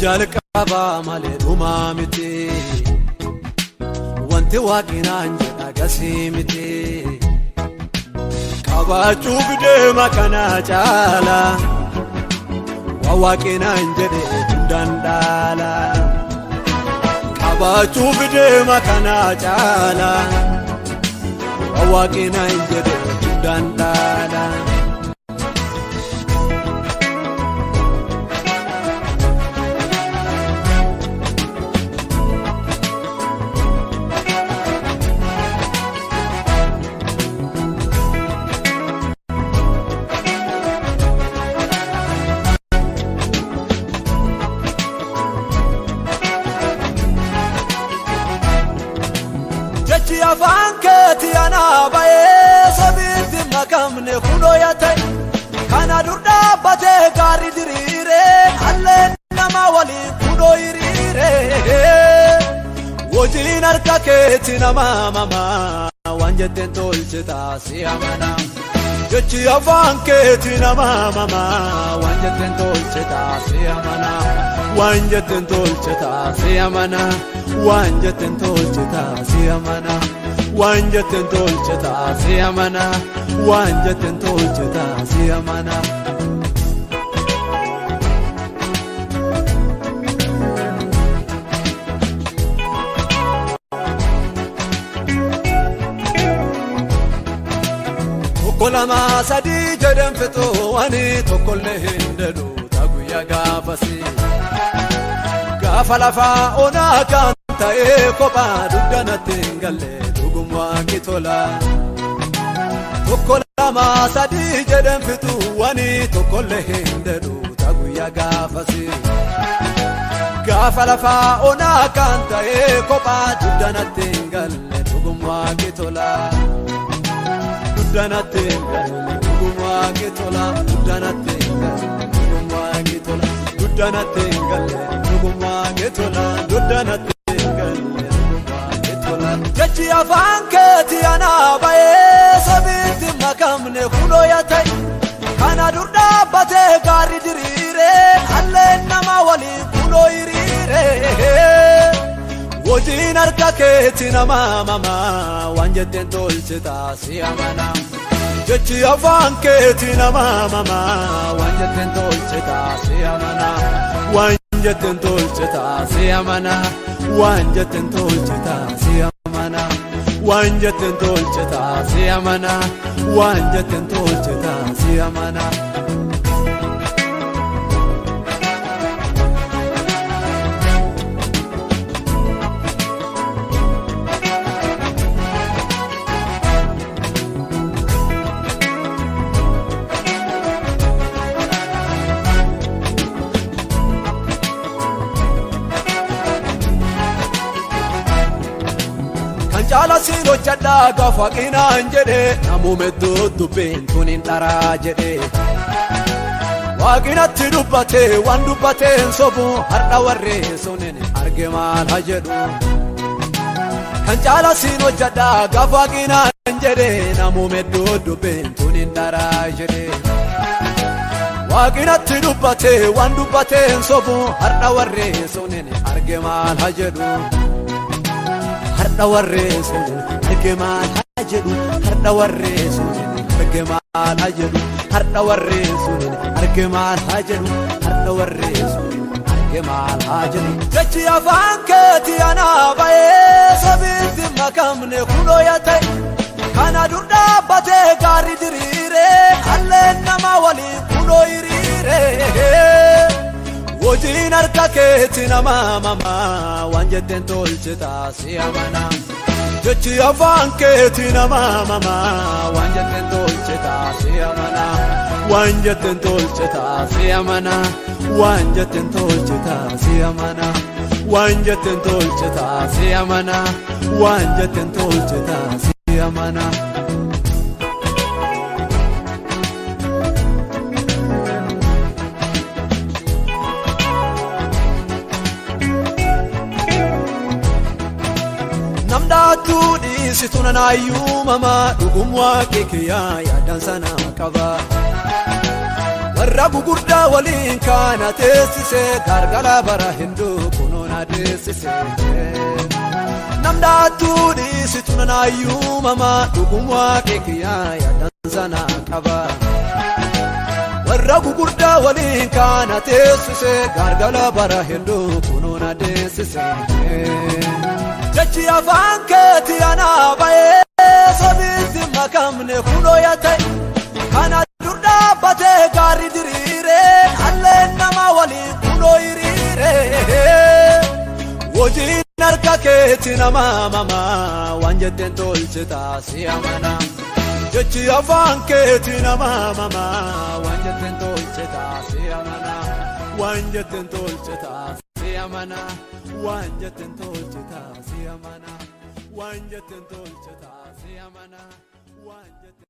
Jaalala qaba malee dhumaa miti wanti waaqinaan jedha gasii miti qabaachuuf deema kana caala waan waaqinaan jedhe hundaan dhaala qabaachuuf deema kana caala waan waaqinaan jedhe hundaan dhaala. Jechi afaan keeti ana baay'ee sabiitti makamne kunoo yaate kana dur dhaabbatee gaarii diriiree alleen nama waliin kunoo hiriiree hojiin harka keeti nama mamaa waan jetteen tolche taasii amana. Jechi afaan keeti nama mamaa waan jetteen tolche taasii amana. Waan jetteen tolche taasii amana. Waan jetteen tolche taasii amana. Waan jetteen tolche taasii amana. Waan jetteen tolche taasii amana. Kolama sadi jedhan fixoo wani tokkollee hin dadhu guyyaa gaafasi gaafa lafaa onaa kan ta'ee kophaa dugdanatti hin galle dhugummaa kitola. Kolama sadi jedhan fixoo wani tokkollee hin dadhu guyyaa gaafasi gaafa lafaa onaa kan ta'ee kophaa dugdanatti hin galle dhugummaa kitola. Duddanatti galle dhugummaa kitola. Duddanatti galle dhugummaa kitola. Duddanatti galle dhugummaa kitola. Duddanatti galle dhugummaa kitola. Jechi afaan keeti ana baay'ee sabiitti makamne kunoo yaate kana dur dhaabbatee gaarii diriiree alleen nama waliin kunoo hiriiree hojiin harka keeti nama mamaa waan jetteen tolche taasii amana. Jechi afaan keeti nama mamaa waan jetteen tolche taasii amana. Waan jetteen tolche taasii amana. Waan jetteen tolche taasii amana. Waan jetteen tolche taasii amana. Waan jetteen tolche taasii amana. Caala siin hojjedhaa gaafa qinaan jedhe namuume dubbeen tuniin dharaa jedhe waaqinatti dubbate waan dubbateen sobu har'a warree sunin arge maal haa jedhu. Kan caala siin hojjedhaa gaafa qinaan jedhe namuume dubbeen tuniin dharaa jedhe waaqinatti dubbate waan dubbateen sobu har'a warree sunin arge maal haa jedhu. Har'a warree sunin arge maal haa jedhu. Har'a warree sunin arge maal haa jedhu. Har'a warree sunin arge maal haa jedhu. Har'a warree sunin arge maal haa jedhu. Jechi afaan keeti ana baay'ee sabiitti makamne kunoo yaate kana dur dhaabbatee gaarii diriiree alleen nama waliin kunoo hiriiree hojiin harka keetii nama mama waan jetteen tolchita si amana jechi afaan keetii nama mama waan jetteen tolchita si amana waan jetteen tolchita si amana waan jetteen tolchita si amana waan jetteen tolchita si amana waan jetteen tolchita si amana namdaatudi situna naayuu mama dhugumwaa keekiyaa yaadan sana qaba warra gugurdaa waliin kaana teessise gargala bara hinduu kunuun adeessise namdaatudi situna naayuu mama dhugumwaa keekiyaa yaadan sana qaba warra gugurdaa waliin kaana teessise gargala bara hinduu kunuun adeessise jechi afaan keetii anaa ba'ee sobiitti makamne kunoo yaate kana dur dhaabbatee gaarii diriiree alleen nama waliin kunoo hiriiree hojiin harka keetii nama mama waan jetteen tolchita si amana jechi afaan keetii nama mama waan jetteen tolchita si amana waan jetteen tolchita si amana waan jetteen tolchita si amana waan jetteen tolchita si amana waan jetteen